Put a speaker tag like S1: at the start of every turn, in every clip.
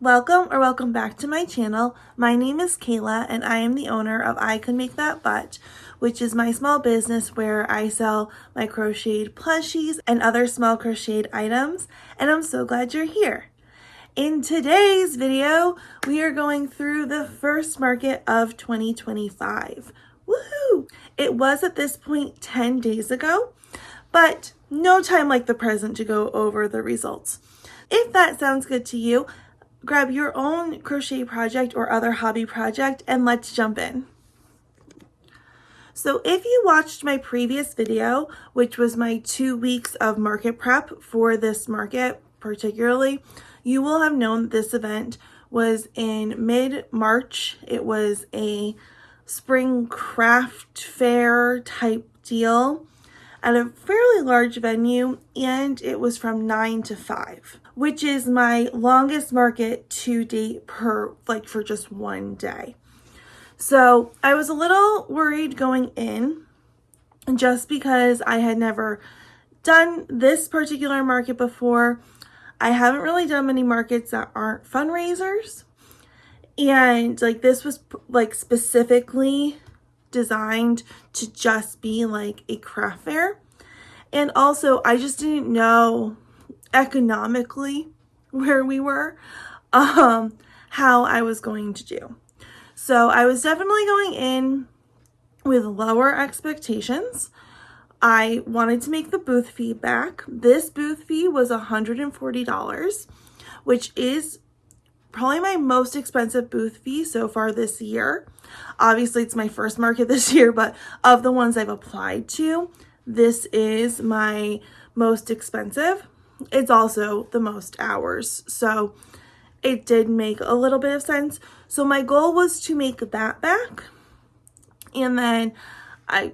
S1: Welcome back to my channel. My name is Kayla and I am the owner of I Could Make That But, which is my small business where I sell my crocheted plushies and other small crocheted items, and I'm so glad you're here. In today's video, we are going through the first market of 2025. Woohoo! It was at this point 10 days ago, but no time like the present to go over the results. If that sounds good to you, grab your own crochet project or other hobby project and let's jump in. So if you watched my previous video, which was my 2 weeks of market prep for this market particularly, you will have known that this event was in mid-March. It was a spring craft fair type deal at a fairly large venue, and it was from 9 to 5, which is my longest market to date for just one day. So I was a little worried going in just because I had never done this particular market before. I haven't really done many markets that aren't fundraisers, and this was specifically designed to just be like a craft fair. And also I just didn't know economically where we were, how I was going to do. So I was definitely going in with lower expectations. I wanted to make the booth fee back. This booth fee was $140, which is probably my most expensive booth fee so far this year. Obviously, it's my first market this year, but of the ones I've applied to, this is my most expensive. It's also the most hours, so it did make a little bit of sense. So my goal was to make that back, and then I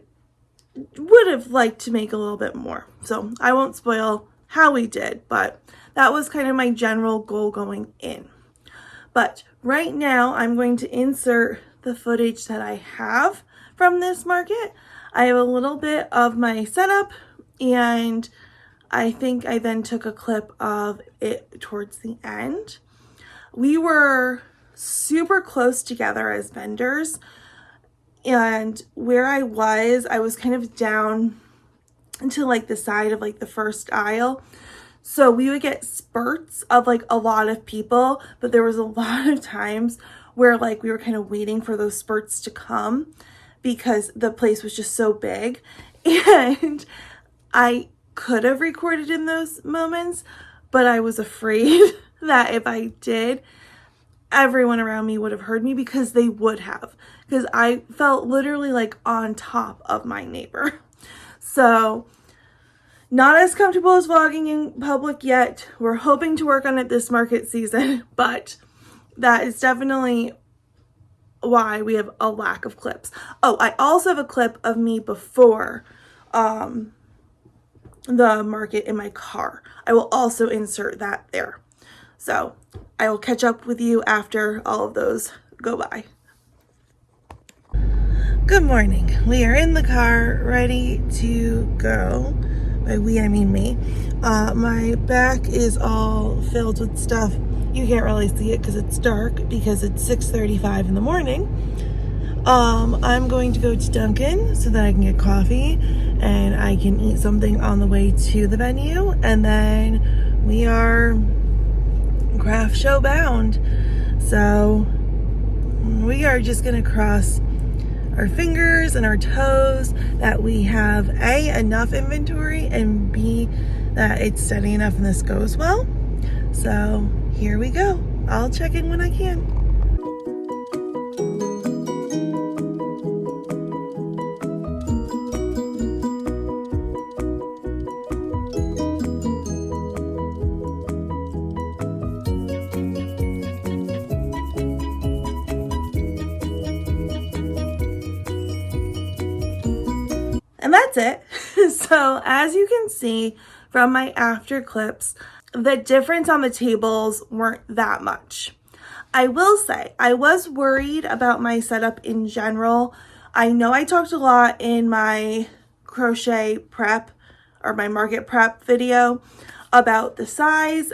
S1: would have liked to make a little bit more. So I won't spoil how we did, but that was kind of my general goal going in. But right now I'm going to insert the footage that I have from this market. I have a little bit of my setup, and I think I then took a clip of it towards the end. We were super close together as vendors, and where I was kind of down into the side of the first aisle. So we would get spurts of a lot of people, but there was a lot of times where we were kind of waiting for those spurts to come because the place was just so big. And I could have recorded in those moments, but I was afraid that if I did, everyone around me would have heard me, because they would have, because I felt literally on top of my neighbor. So not as comfortable as vlogging in public yet. We're hoping to work on it this market season, but that is definitely why we have a lack of clips. Oh, I also have a clip of me before the market in my car. I will also insert that there. So I will catch up with you after all of those go by. Good morning. We are in the car ready to go. By we, I mean me. My back is all filled with stuff. You can't really see it because it's dark, because it's 6:35 in the morning. I'm going to go to Dunkin' so that I can get coffee and I can eat something on the way to the venue, and then we are craft show bound. So we are just gonna cross our fingers and our toes that we have A, enough inventory, and B, that it's steady enough and this goes well. So here we go. I'll check in when I can. And that's it. So as you can see from my after clips, the difference on the tables weren't that much. I will say I was worried about my setup in general. I know I talked a lot in my crochet prep or my market prep video about the size,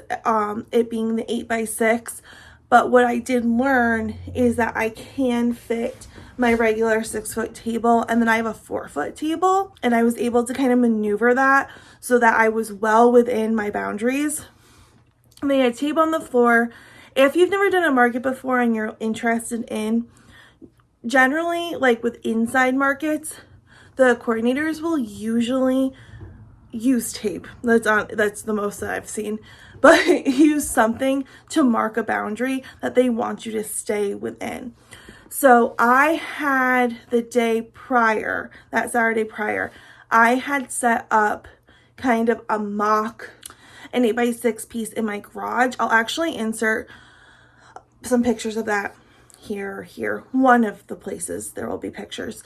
S1: it being the 8x6, But what I did learn is that I can fit my regular 6-foot table, and then I have a 4-foot table, and I was able to kind of maneuver that so that I was well within my boundaries. And they had a table on the floor. If you've never done a market before and you're interested in, generally, like with inside markets, the coordinators will usually use tape. That's the most that I've seen. But use something to mark a boundary that they want you to stay within. So I had the day prior, that Saturday prior, I had set up kind of a mock an 8x6 piece in my garage. I'll actually insert some pictures of that here. One of the places there will be pictures.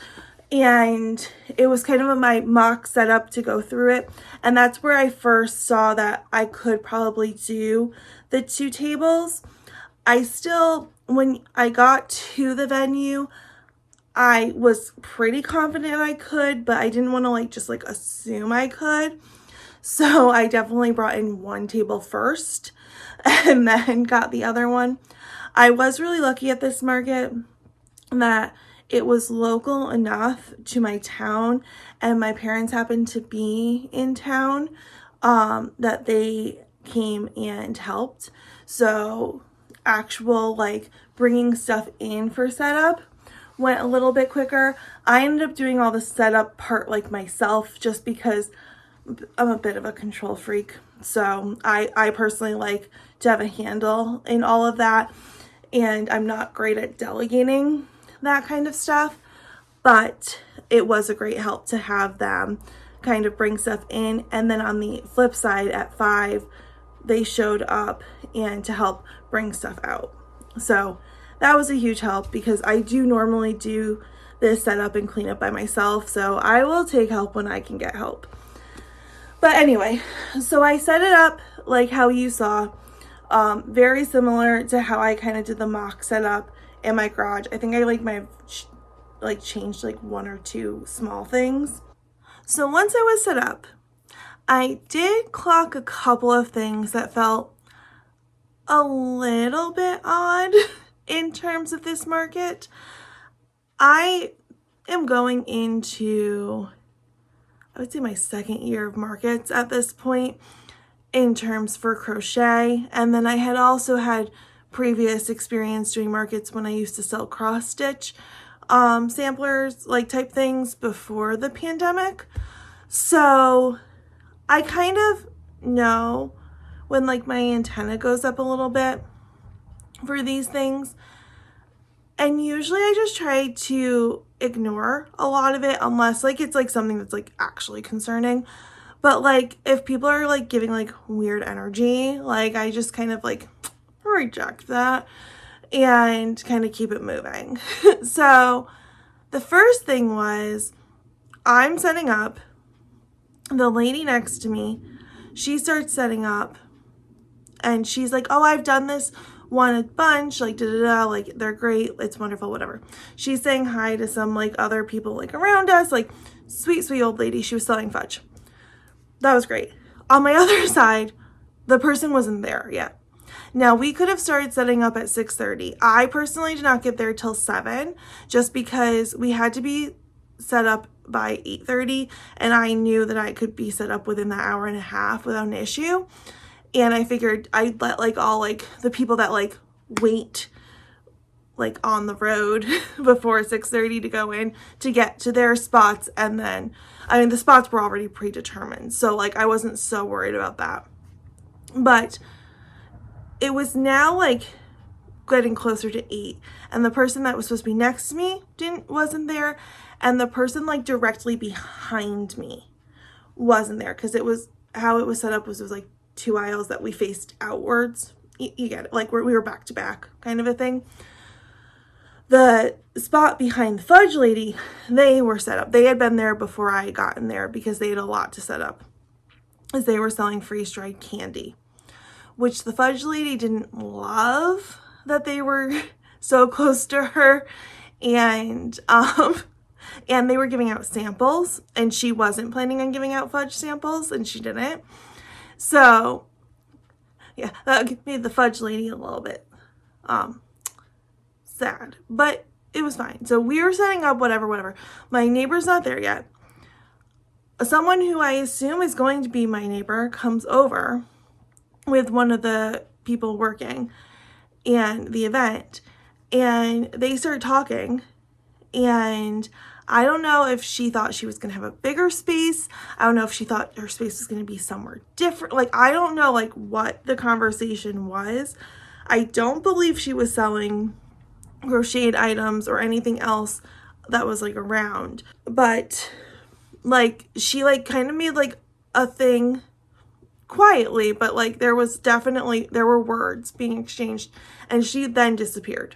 S1: And it was kind of my mock setup to go through it. And that's where I first saw that I could probably do the 2 tables. When I got to the venue, I was pretty confident I could, but I didn't want to just assume I could. So I definitely brought in 1 table first and then got the other one. I was really lucky at this market that it was local enough to my town, and my parents happened to be in town, that they came and helped. So actual bringing stuff in for setup went a little bit quicker. I ended up doing all the setup part myself, just because I'm a bit of a control freak. So I personally like to have a handle in all of that, and I'm not great at delegating that kind of stuff, but it was a great help to have them kind of bring stuff in. And then on the flip side at 5, they showed up and to help bring stuff out. So that was a huge help, because I do normally do this setup and cleanup by myself. So I will take help when I can get help. But anyway, so I set it up like how you saw, very similar to how I kind of did the mock setup in my garage. I think I changed 1 or 2 small things. So once I was set up, I did clock a couple of things that felt a little bit odd in terms of this market. I am going into, I would say, my 2nd year of markets at this point in terms for crochet. And then I had also had previous experience doing markets when I used to sell cross stitch samplers type things before the pandemic. So I kind of know when my antenna goes up a little bit for these things. And usually I just try to ignore a lot of it, unless it's something that's actually concerning. But if people are giving weird energy, I just kind of reject that and kind of keep it moving. So the first thing was, I'm setting up. The lady next to me, she starts setting up, and she's like, oh, I've done this one a bunch, they're great, it's wonderful, whatever. She's saying hi to some other people around us, sweet old lady. She was selling fudge. That was great. On my other side, the person wasn't there yet. Now, we could have started setting up at 6:30. I personally did not get there till 7, just because we had to be set up by 8:30, and I knew that I could be set up within that hour and a half without an issue. And I figured I'd let all the people that wait on the road before 6:30 to go in to get to their spots. And then, the spots were already predetermined, so I wasn't so worried about that. But it was now getting closer to 8, and the person that was supposed to be next to me wasn't there, and the person directly behind me wasn't there, because it was how it was set up was 2 aisles that we faced outwards. You get it, we were back to back kind of a thing. The spot behind the fudge lady, they were set up. They had been there before I got in there, because they had a lot to set up, as they were selling freeze-dried candy, which the fudge lady didn't love that they were so close to her. And they were giving out samples, and she wasn't planning on giving out fudge samples, and she didn't. So yeah, that made the fudge lady a little bit Sad, but it was fine. So we were setting up whatever. My neighbor's not there yet. Someone who I assume is going to be my neighbor comes over with one of the people working and the event, and they start talking, and I don't know if she thought she was going to have a bigger space. I don't know if she thought her space was going to be somewhere different. Like, I don't know, like, what the conversation was. I don't believe she was selling crocheted items or anything else that was, like, around. But, like, she, like, kind of made, like, a thing quietly, but, like, there were words being exchanged, and she then disappeared.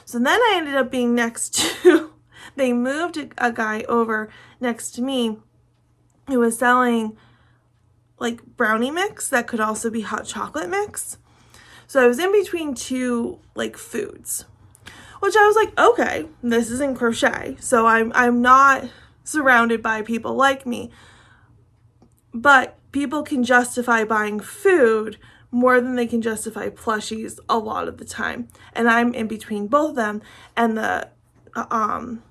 S1: So then I ended up being next to, they moved a guy over next to me who was selling like brownie mix that could also be hot chocolate mix. So I was in between two like foods, which I was like, okay, this isn't crochet. So I'm not surrounded by people like me, but people can justify buying food more than they can justify plushies a lot of the time. And I'm in between both of them. And the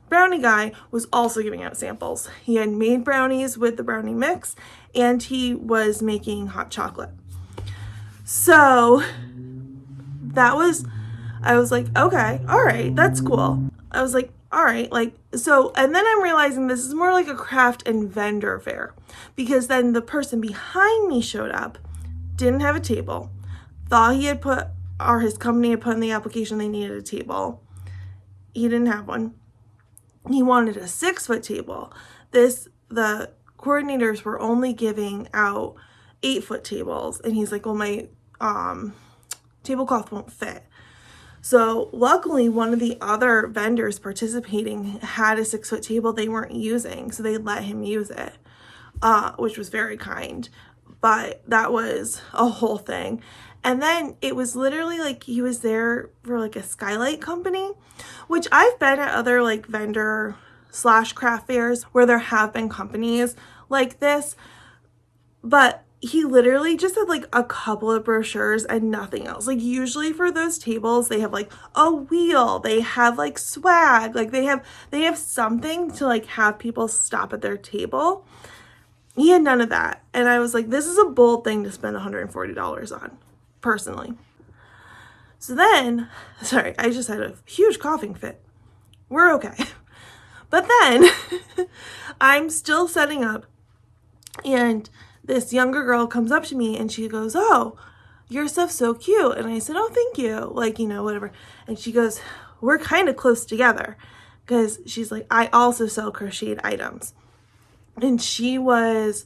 S1: brownie guy was also giving out samples. He had made brownies with the brownie mix, and he was making hot chocolate. So I was like, okay, all right, that's cool. I was like, all right, like, so, and then I'm realizing this is more like a craft and vendor fair, because then the person behind me showed up, didn't have a table, thought he had put, or his company had put in the application they needed a table. He didn't have one. He wanted a 6-foot table. The coordinators were only giving out 8-foot tables, and he's like, well, my tablecloth won't fit. So luckily, one of the other vendors participating had a 6-foot table they weren't using, so they let him use it, which was very kind. But that was a whole thing. And then it was literally like he was there for like a skylight company, which I've been at other like vendor / craft fairs where there have been companies like this, but he literally just had like a couple of brochures and nothing else. Like usually for those tables, they have like a wheel, they have like swag, like they have something to like have people stop at their table. He had none of that. And I was like, this is a bold thing to spend $140 on, personally. So then, sorry, I just had a huge coughing fit. We're okay. But then I'm still setting up, and this younger girl comes up to me and she goes, oh, your stuff's so cute. And I said, oh, thank you. Like, you know, whatever. And she goes, we're kind of close together, because she's like, I also sell crocheted items. And she was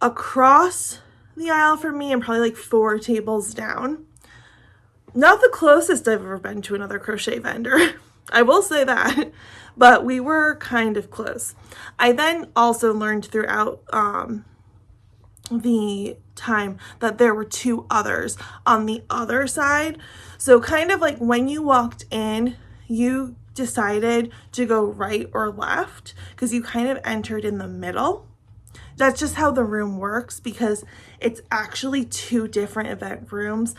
S1: across the aisle from me and probably like 4 tables down. Not the closest I've ever been to another crochet vendor. I will say that. But we were kind of close. I then also learned throughout the time that there were 2 others on the other side. So kind of like when you walked in, you decided to go right or left because you kind of entered in the middle. That's just how the room works, because it's actually 2 different event rooms,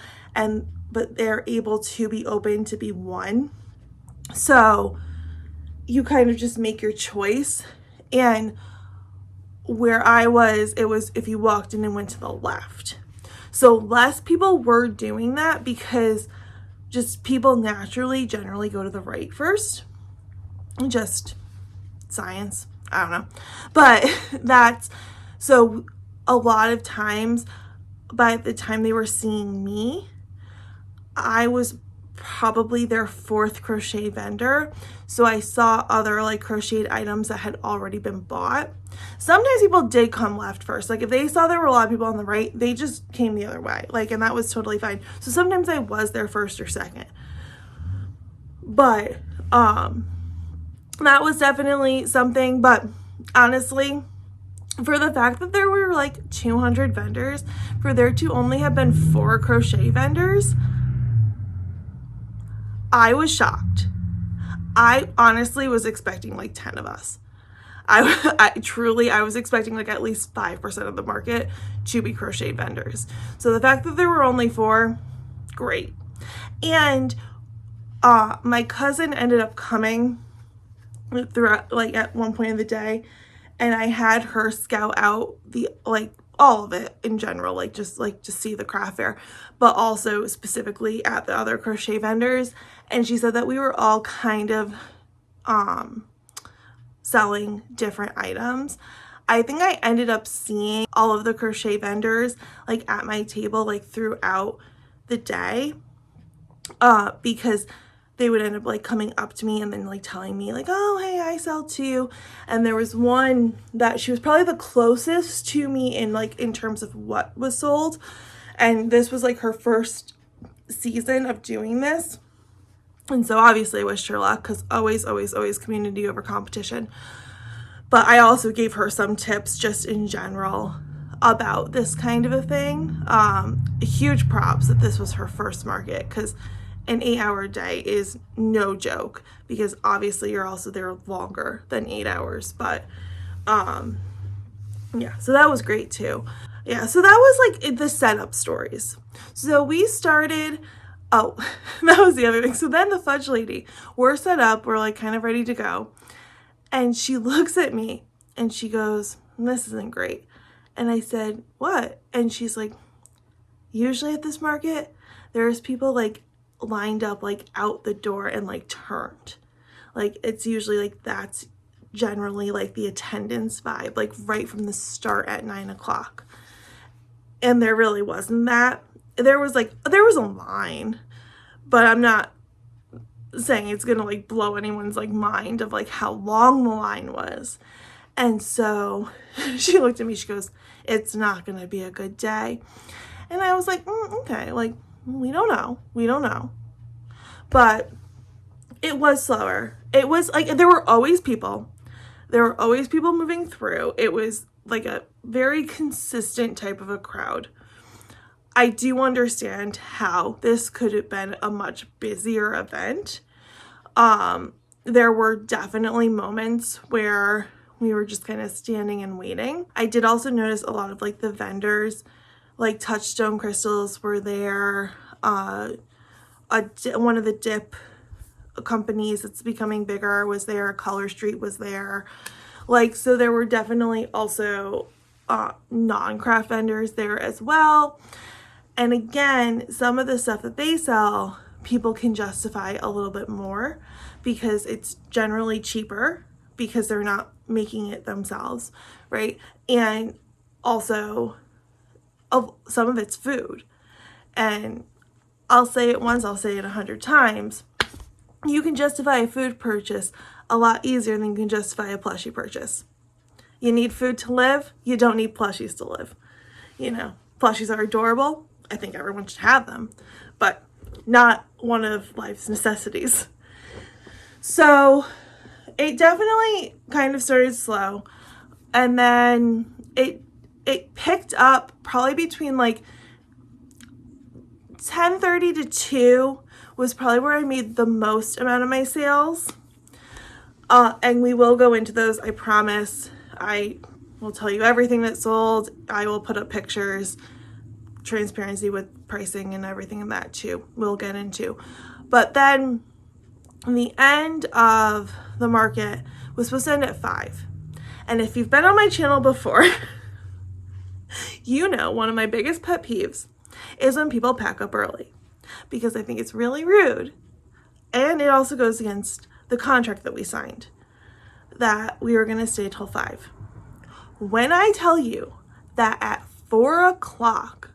S1: but they're able to be open to be one. So you kind of just make your choice. And where I was, it was if you walked in and went to the left. So less people were doing that because just people naturally generally go to the right first. Just science. I don't know. But so a lot of times by the time they were seeing me, I was probably their 4th crochet vendor. So I saw other like crocheted items that had already been bought. Sometimes people did come left first. Like if they saw there were a lot of people on the right, they just came the other way. Like, and that was totally fine. So sometimes I was their 1st or 2nd. But that was definitely something. But honestly, for the fact that there were like 200 vendors, for there to only have been 4 crochet vendors, I was shocked. I honestly was expecting like 10 of us. I was expecting like at least 5% of the market to be crochet vendors. So the fact that there were only 4, great. And my cousin ended up coming throughout, like at one point in the day, and I had her scout out the, like, all of it in general, like just see the craft fair, but also specifically at the other crochet vendors. And she said that we were all kind of selling different items. I think I ended up seeing all of the crochet vendors like at my table like throughout the day, because they would end up like coming up to me and then like telling me like, oh, hey, I sell too. And there was one that she was probably the closest to me in like in terms of what was sold. And this was like her first season of doing this. And so obviously I wished her luck, because always community over competition. But I also gave her some tips just in general about this kind of a thing. Huge props that this was her first market, because an 8-hour day is no joke, because obviously you're also there longer than 8 hours. But yeah, so that was great too. Yeah, so that was like the setup stories. So we started, oh, that was the other thing. So then the fudge lady, we're set up, we're like kind of ready to go. And she looks at me and she goes, this isn't great. And I said, what? And she's like, usually at this market, there's people like lined up like out the door and like turned. Like it's usually like that's generally like the attendance vibe, like right from the start at 9 o'clock. And there really wasn't that. There was a line, but I'm not saying it's gonna like blow anyone's like mind of like how long the line was. And so she looked at me, she goes, it's not gonna be a good day. And I was like, okay, like we don't know. But it was slower. It was like there were always people moving through. It was like a very consistent type of a crowd. I do understand how this could have been a much busier event. There were definitely moments where we were just kind of standing and waiting. I did also notice a lot of like the vendors, like Touchstone Crystals were there. One of the dip companies that's becoming bigger was there. Color Street was there. Like, so there were definitely also non-craft vendors there as well. And again, some of the stuff that they sell, people can justify a little bit more because it's generally cheaper because they're not making it themselves, right? And also, some of it's food. And I'll say it once, I'll say it 100 times. You can justify a food purchase a lot easier than you can justify a plushie purchase. You need food to live, you don't need plushies to live. You know, plushies are adorable. I think everyone should have them, but not one of life's necessities. So it definitely kind of started slow, and then it picked up probably between like 10:30 to 2 was probably where I made the most amount of my sales. And we will go into those, I promise. I will tell you everything that sold. I will put up pictures, transparency with pricing and everything in that too, we'll get into. But then the end of the market was supposed to end at 5. And if you've been on my channel before, you know one of my biggest pet peeves is when people pack up early, because I think it's really rude. And it also goes against the contract that we signed, that we were going to stay till 5. When I tell you that at 4 o'clock,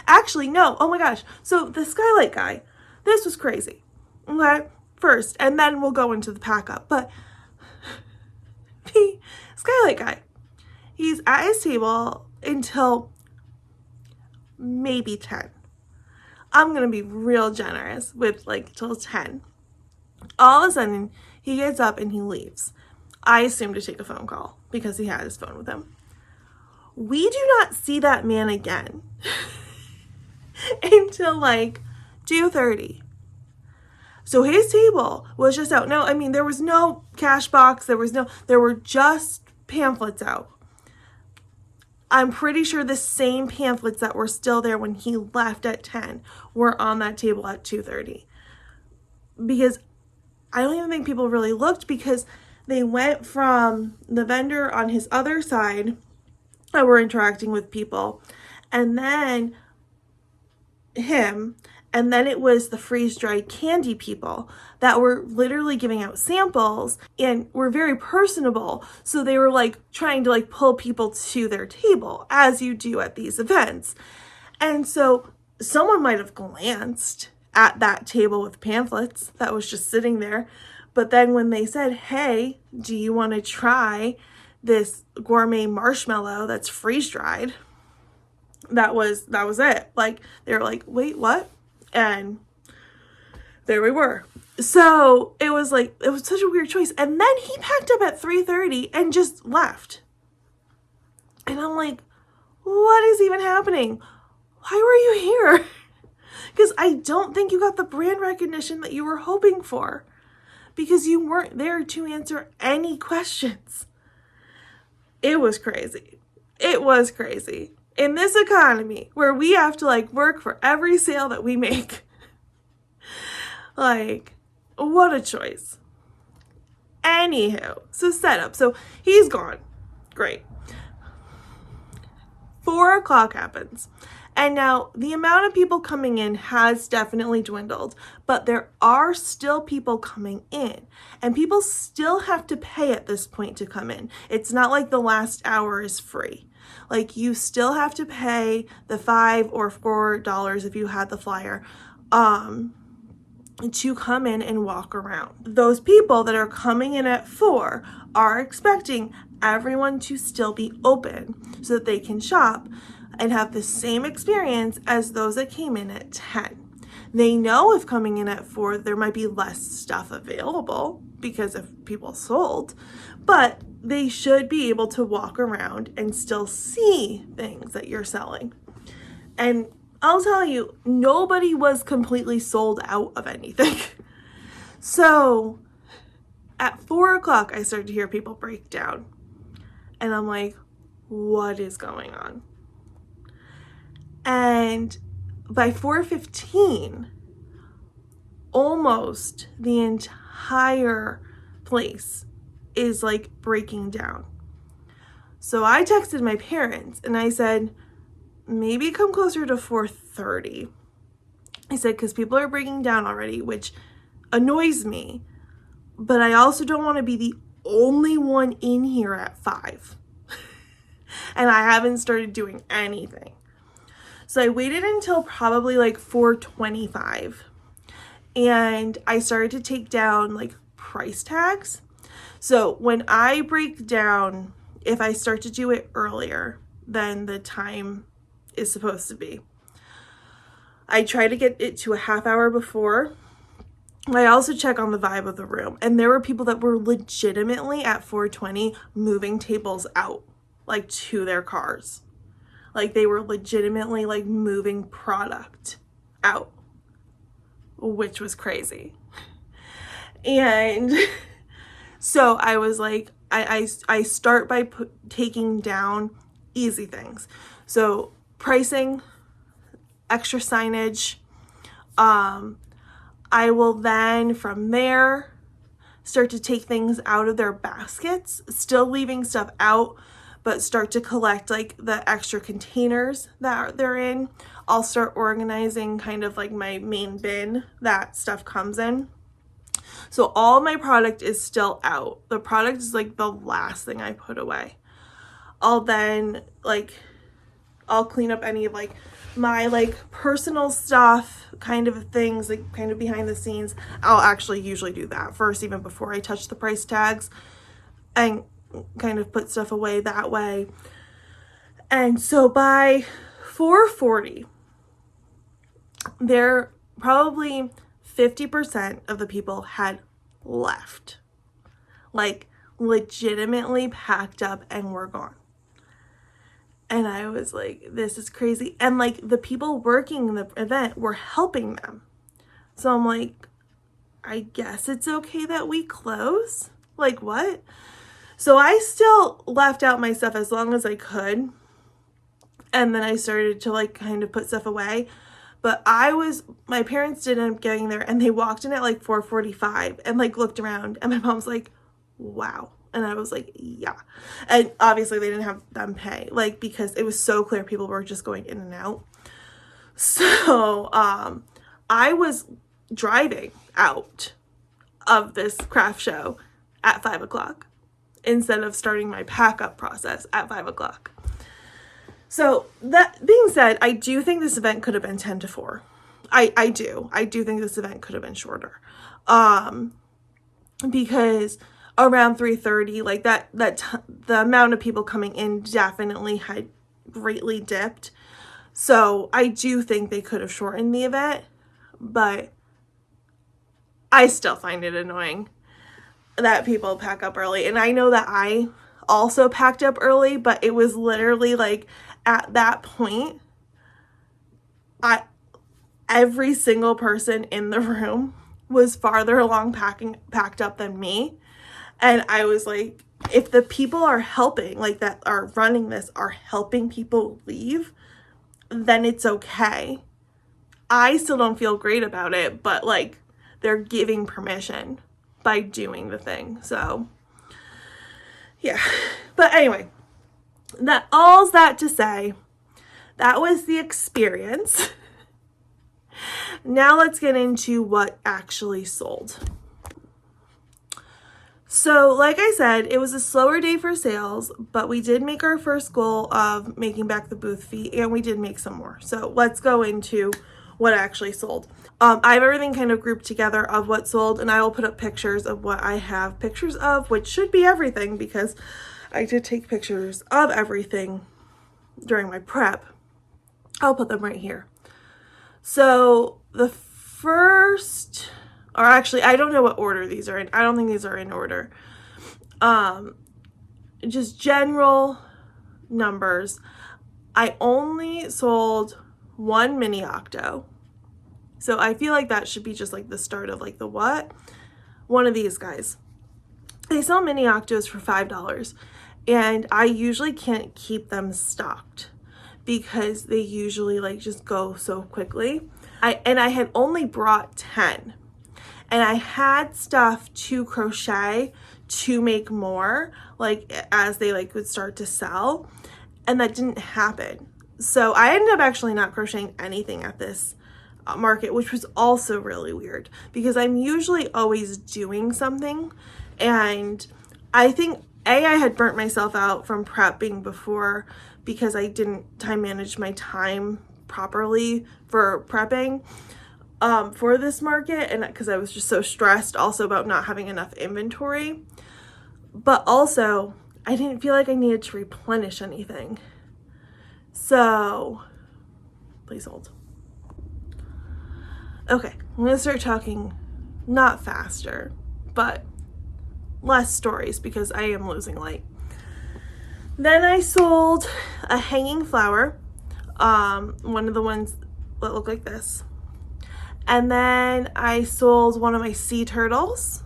S1: actually, no, oh my gosh. So the skylight guy, this was crazy. Okay, first, and then we'll go into the pack up. But the skylight guy, he's at his table until maybe 10. I'm going to be real generous with like till 10. All of a sudden, he gets up and he leaves. I assume to take a phone call because he had his phone with him. We do not see that man again until like 2:30. So his table was just out. No, I mean, there was no cash box. There were just pamphlets out. I'm pretty sure the same pamphlets that were still there when he left at 10 were on that table at 2:30. Because I don't even think people really looked, because they went from the vendor on his other side that were interacting with people, and then him, and then it was the freeze-dried candy people that were literally giving out samples and were very personable. So they were like trying to like pull people to their table, as you do at these events. And so someone might have glanced at that table with pamphlets that was just sitting there. But then when they said, hey, do you want to try this gourmet marshmallow that's freeze-dried? That was it. Like, they were like, wait, what? And there we were. So it was like, it was such a weird choice. And then he packed up at 3:30 and just left. And I'm like, what is even happening? Why were you here? Because I don't think you got the brand recognition that you were hoping for, because you weren't there to answer any questions. It was crazy. It was crazy. In this economy where we have to like work for every sale that we make. Like, what a choice. Anywho, so setup. So he's gone. Great. 4 o'clock happens. And now the amount of people coming in has definitely dwindled, but there are still people coming in, and people still have to pay at this point to come in. It's not like the last hour is free. Like, you still have to pay the $5 or $4 if you had the flyer, to come in and walk around. Those people that are coming in at 4 are expecting everyone to still be open so that they can shop and have the same experience as those that came in at 10. They know if coming in at 4, there might be less stuff available because if people sold, but they should be able to walk around and still see things that you're selling. And I'll tell you, nobody was completely sold out of anything. So at 4 o'clock, I started to hear people break down. And I'm like, what is going on? And by 4:15, almost the entire place is like breaking down. So I texted my parents and I said, maybe come closer to 4:30. I said, because people are breaking down already, which annoys me, but I also don't want to be the only one in here at 5. And I haven't started doing anything. So I waited until probably like 4:25, and I started to take down like price tags. So when I break down, if I start to do it earlier than the time is supposed to be, I try to get it to a half hour before. I also check on the vibe of the room, and there were people that were legitimately at 4:20 moving tables out, like to their cars. Like, they were legitimately like moving product out, which was crazy. And so I was like, I start by taking down easy things. So pricing, extra signage. I will then from there start to take things out of their baskets, still leaving stuff out, but start to collect like the extra containers that they're in. I'll start organizing kind of like my main bin that stuff comes in. So all my product is still out. The product is like the last thing I put away. I'll then like, I'll clean up any of like my like personal stuff, kind of things like kind of behind the scenes. I'll actually usually do that first, even before I touch the price tags, and kind of put stuff away that way. And so by 4:40, there probably 50% of the people had left, like legitimately packed up and were gone. And I was like, this is crazy. And like the people working the event were helping them. So I'm like, I guess it's okay that we close? Like, what? So I still left out my stuff as long as I could. and then I started to like kind of put stuff away. But my parents didn't end up getting there, and they walked in at like 4:45 and like looked around, and my mom's like, wow. And I was like, yeah. And obviously they didn't have them pay, like, because it was so clear people were just going in and out. So I was driving out of this craft show at 5 o'clock instead of starting my pack up process at 5 o'clock. So that being said, I do think this event could have been 10 to 4. I do think this event could have been shorter. Because around 3:30, like the amount of people coming in definitely had greatly dipped. So I do think they could have shortened the event, but I still find it annoying that people pack up early. And I know that I also packed up early, but it was literally like at that point, every single person in the room was farther along packed up than me. And I was like, if the people are helping, like that are running this, are helping people leave, then it's okay. I still don't feel great about it, but like they're giving permission by doing the thing. So yeah. But anyway, all's that to say, that was the experience. Now let's get into what actually sold. So like I said, it was a slower day for sales, but we did make our first goal of making back the booth fee, and we did make some more. So let's go into what actually sold. I have everything kind of grouped together of what sold, and I will put up pictures of what I have pictures of, which should be everything because I did take pictures of everything during my prep. I'll put them right here. So the first, or actually, I don't know what order these are in. I don't think these are in order. Just general numbers. I only sold one mini octo. So I feel like that should be just like the start of like the what? One of these guys. They sell mini octos for $5. And I usually can't keep them stocked because they usually like just go so quickly. I had only brought 10. And I had stuff to crochet to make more, like as they like would start to sell, and that didn't happen. So I ended up actually not crocheting anything at this market, which was also really weird because I'm usually always doing something. And I think I had burnt myself out from prepping before because I didn't time manage my time properly for prepping for this market, and because I was just so stressed also about not having enough inventory. But also I didn't feel like I needed to replenish anything. So please hold. Okay, I'm gonna start talking not faster, but less stories because I am losing light. Then I sold a hanging flower, one of the ones that look like this. And then I sold one of my sea turtles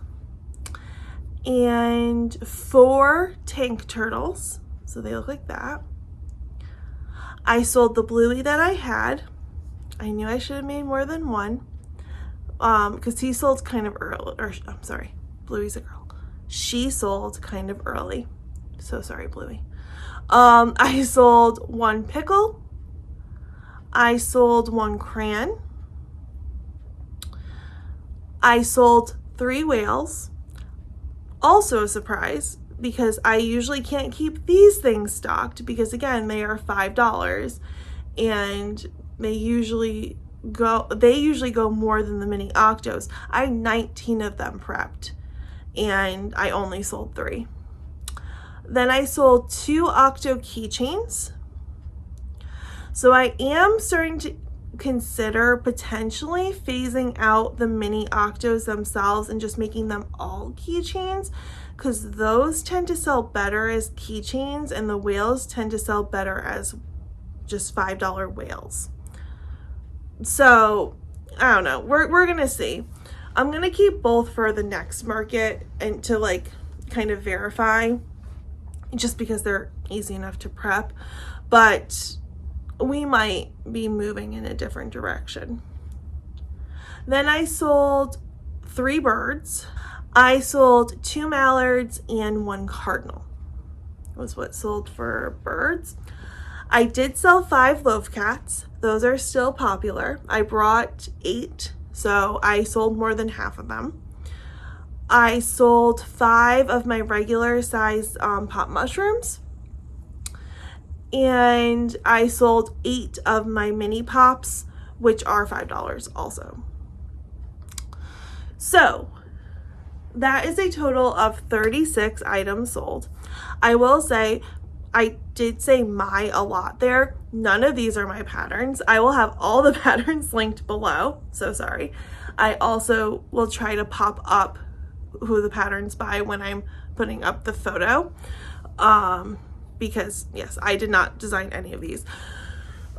S1: and 4 tank turtles. So they look like that. I sold the bluey that I had. I knew I should have made more than one because he sold kind of early, or I'm sorry, Bluey's a girl. She sold kind of early. So sorry, Bluey. I sold 1 pickle. I sold 1 crayon. I sold 3 whales. Also a surprise because I usually can't keep these things stocked because again, they are $5 and they usually go more than the mini octos. I had 19 of them prepped and I only sold 3. Then I sold 2 octo keychains. So I am starting to consider potentially phasing out the mini octos themselves and just making them all keychains because those tend to sell better as keychains and the whales tend to sell better as just $5 whales. So I don't know, we're gonna see. I'm gonna keep both for the next market and to like kind of verify just because they're easy enough to prep, but we might be moving in a different direction. Then I sold 3 birds. I sold 2 mallards and 1 cardinal was what sold for birds. I did sell 5 loaf cats. Those are still popular. I brought 8, so I sold more than half of them. I sold 5 of my regular size pot mushrooms. And I sold 8 of my mini pops, which are $5 also. So that is a total of 36 items sold. I will say, I did say my a lot there. None of these are my patterns. I will have all the patterns linked below. So sorry. I also will try to pop up who the patterns by when I'm putting up the photo. Because yes, I did not design any of these.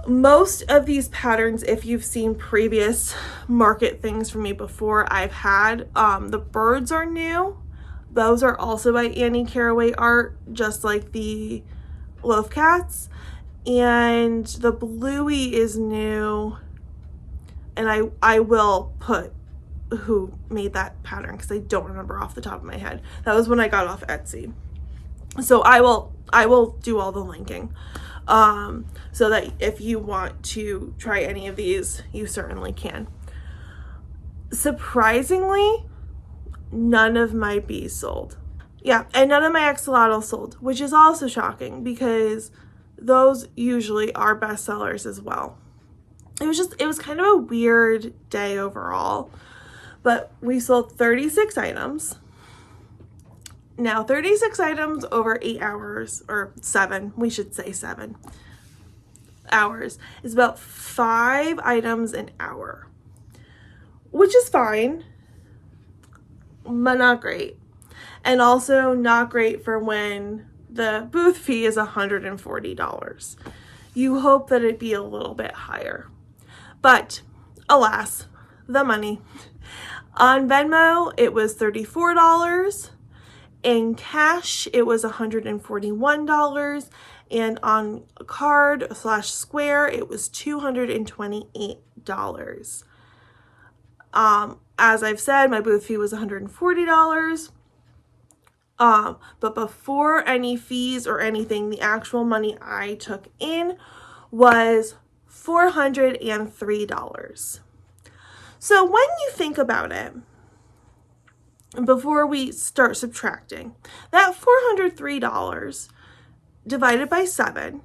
S1: Most of these patterns, if you've seen previous market things from me before, I've had. The birds are new. Those are also by Annie Caraway Art, just like the loaf cats. And the bluey is new. And I will put who made that pattern because I don't remember off the top of my head. That was when I got off Etsy. So I will do all the linking. So that if you want to try any of these, you certainly can. Surprisingly, none of my bees sold. Yeah, and none of my axolotls sold, which is also shocking because those usually are bestsellers as well. It was kind of a weird day overall, but we sold 36 items. Now, 36 items over 8 hours, or 7, we should say 7 hours, is about 5 items an hour, which is fine, but not great. And also not great for when the booth fee is $140. You hope that it'd be a little bit higher. But alas, the money. On Venmo, it was $34. In cash, it was $141. And on card/Square, it was $228. As I've said, my booth fee was $140. But before any fees or anything, the actual money I took in was $403. So when you think about it, before we start subtracting, that $403 divided by 7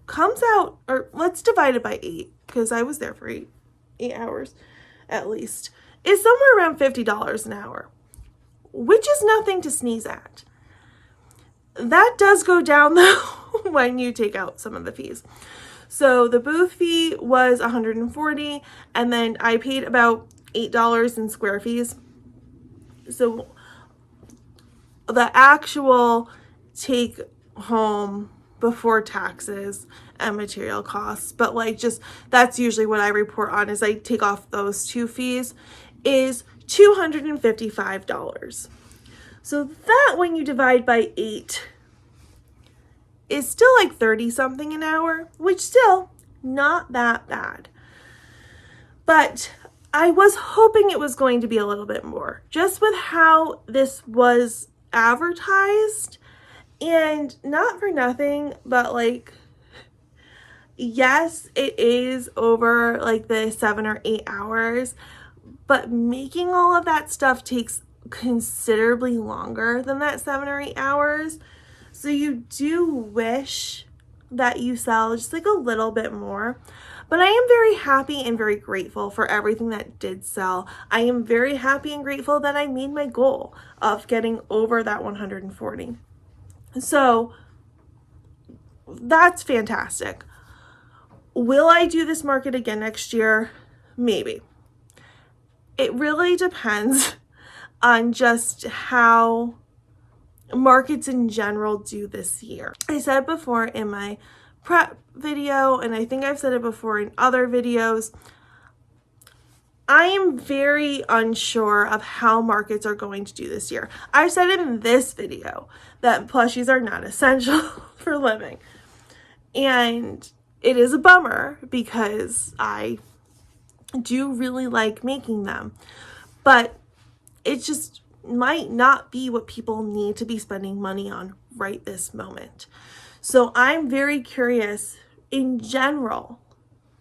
S1: comes out, or let's divide it by 8, because I was there for 8 hours at least, is somewhere around $50 an hour, which is nothing to sneeze at. That does go down though when you take out some of the fees. So the booth fee was $140, and then I paid about $8 in Square fees. So the actual take home before taxes and material costs, but like just that's usually what I report on, is I take off those 2 fees, is $255. So that, when you divide by 8, is still like 30 something an hour, which still not that bad. But I was hoping it was going to be a little bit more, just with how this was advertised. And not for nothing, but like, yes, it is over like the 7 or 8 hours, but making all of that stuff takes considerably longer than that 7 or 8 hours. So you do wish that you sell just like a little bit more. But I am very happy and very grateful for everything that did sell. I am very happy and grateful that I made my goal of getting over that 140. So that's fantastic. Will I do this market again next year? Maybe. It really depends on just how markets in general do this year. I said before in my prep video, and I think I've said it before in other videos, I am very unsure of how markets are going to do this year. I said in this video that plushies are not essential for living. And it is a bummer because I do really like making them, but it just might not be what people need to be spending money on right this moment. So I'm very curious in general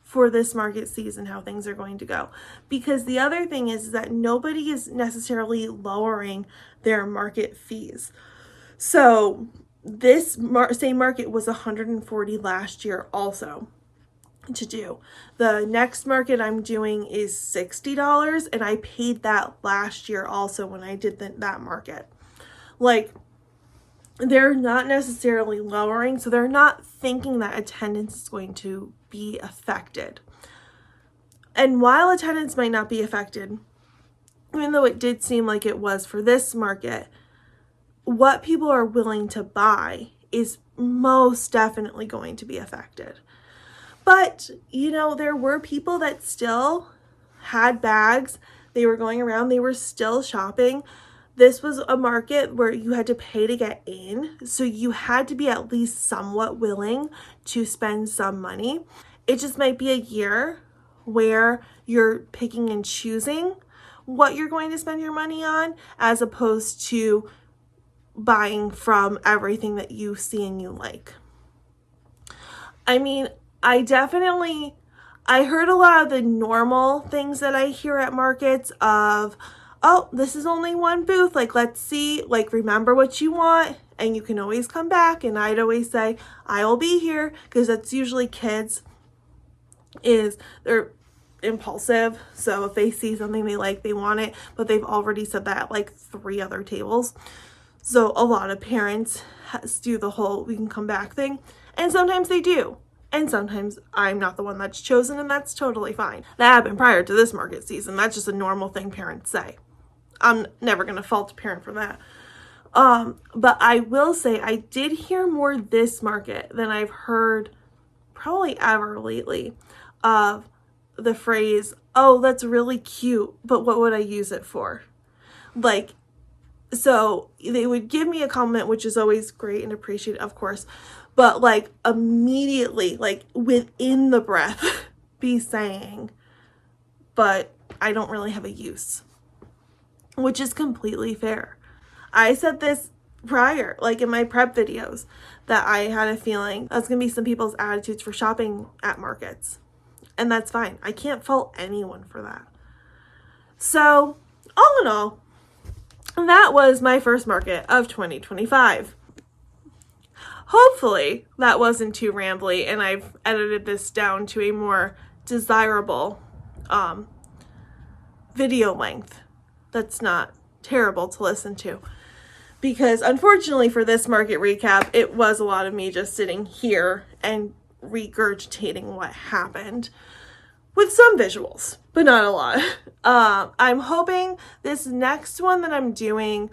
S1: for this market season how things are going to go, because the other thing is that nobody is necessarily lowering their market fees. So this same market was $140 last year also to do. The next market I'm doing is $60, and I paid that last year also when I did that market. Like, they're not necessarily lowering, so they're not thinking that attendance is going to be affected. And while attendance might not be affected, even though it did seem like it was for this market, what people are willing to buy is most definitely going to be affected. But, you know, there were people that still had bags. They were going around. They were still shopping. This was a market where you had to pay to get in. So you had to be at least somewhat willing to spend some money. It just might be a year where you're picking and choosing what you're going to spend your money on, as opposed to buying from everything that you see and you like. I mean, I heard a lot of the normal things that I hear at markets of, oh, this is only one booth. Like, let's see, like, remember what you want and you can always come back. And I'd always say, I will be here, because that's usually kids. They're impulsive. So if they see something they like, they want it, but they've already said that at like 3 other tables. So a lot of parents do the whole we can come back thing. And sometimes they do. And sometimes I'm not the one that's chosen, and that's totally fine. That happened prior to this market season. That's just a normal thing parents say. I'm never going to fault a parent for that. But I will say I did hear more this market than I've heard probably ever lately of the phrase, oh, that's really cute, but what would I use it for? Like, so they would give me a compliment, which is always great and appreciated, of course, but like immediately, like within the breath, be saying, but I don't really have a use, which is completely fair. I said this prior, like in my prep videos, that I had a feeling that's going to be some people's attitudes for shopping at markets. And that's fine. I can't fault anyone for that. So, all in all, that was my first market of 2025. Hopefully that wasn't too rambly and I've edited this down to a more desirable video length that's not terrible to listen to. Because unfortunately for this market recap, it was a lot of me just sitting here and regurgitating what happened with some visuals, but not a lot. I'm hoping this next one that I'm doing,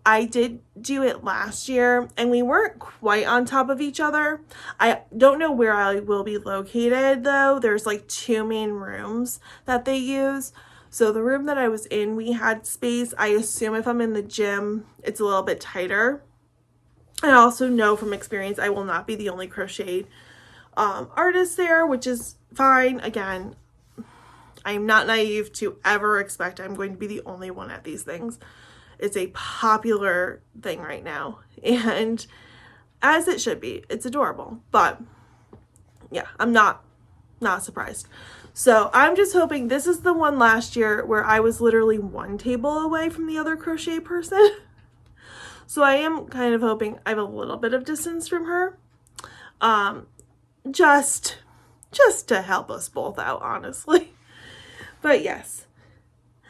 S1: I did do it last year and we weren't quite on top of each other. I don't know where I will be located though. There's like 2 main rooms that they use. So the room that I was in, we had space. I assume if I'm in the gym, it's a little bit tighter. I also know from experience, I will not be the only crocheted artist there, which is fine. Again, I'm not naive to ever expect I'm going to be the only one at these things. It's a popular thing right now, and as it should be. It's adorable, but yeah, I'm not surprised. So I'm just hoping this is the one last year where I was literally 1 table away from the other crochet person. So I am kind of hoping I have a little bit of distance from her. Just to help us both out, honestly. But yes.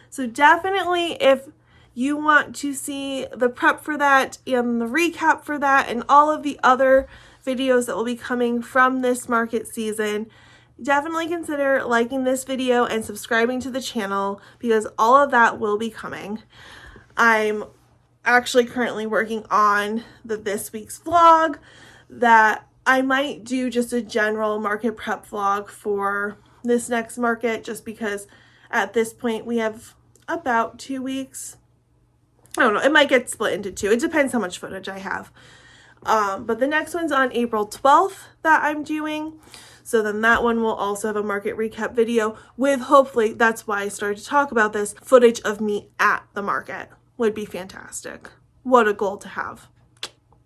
S1: So definitely if you want to see the prep for that and the recap for that and all of the other videos that will be coming from this market season, definitely consider liking this video and subscribing to the channel, because all of that will be coming. I'm actually currently working on this week's vlog that I might do just a general market prep vlog for this next market, just because at this point we have about 2 weeks. I don't know, it might get split into 2. It depends how much footage I have. But the next one's on April 12th that I'm doing. So then that one will also have a market recap video with, hopefully, that's why I started to talk about this, footage of me at the market would be fantastic. What a goal to have.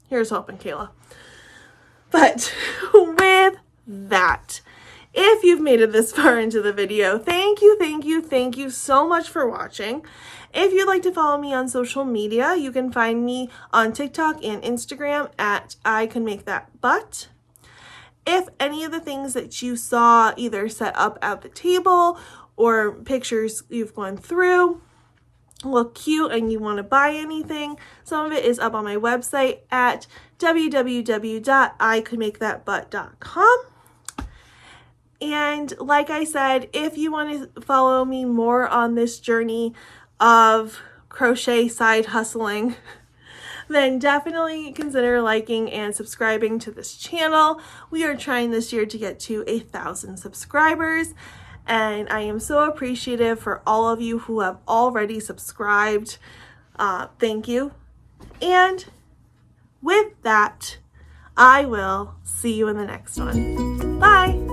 S1: Here's hoping, Kayla. But with that, if you've made it this far into the video, thank you so much for watching. If you'd like to follow me on social media, you can find me on TikTok and Instagram at I Can Make That Butt. If any of the things that you saw either set up at the table or pictures you've gone through look cute and you want to buy anything, some of it is up on my website at www.icouldmakethatbutt.com. And like I said, if you want to follow me more on this journey of crochet side hustling, then definitely consider liking and subscribing to this channel. We are trying this year to get to 1,000 subscribers, and I am so appreciative for all of you who have already subscribed. Thank you. And with that, I will see you in the next one. Bye.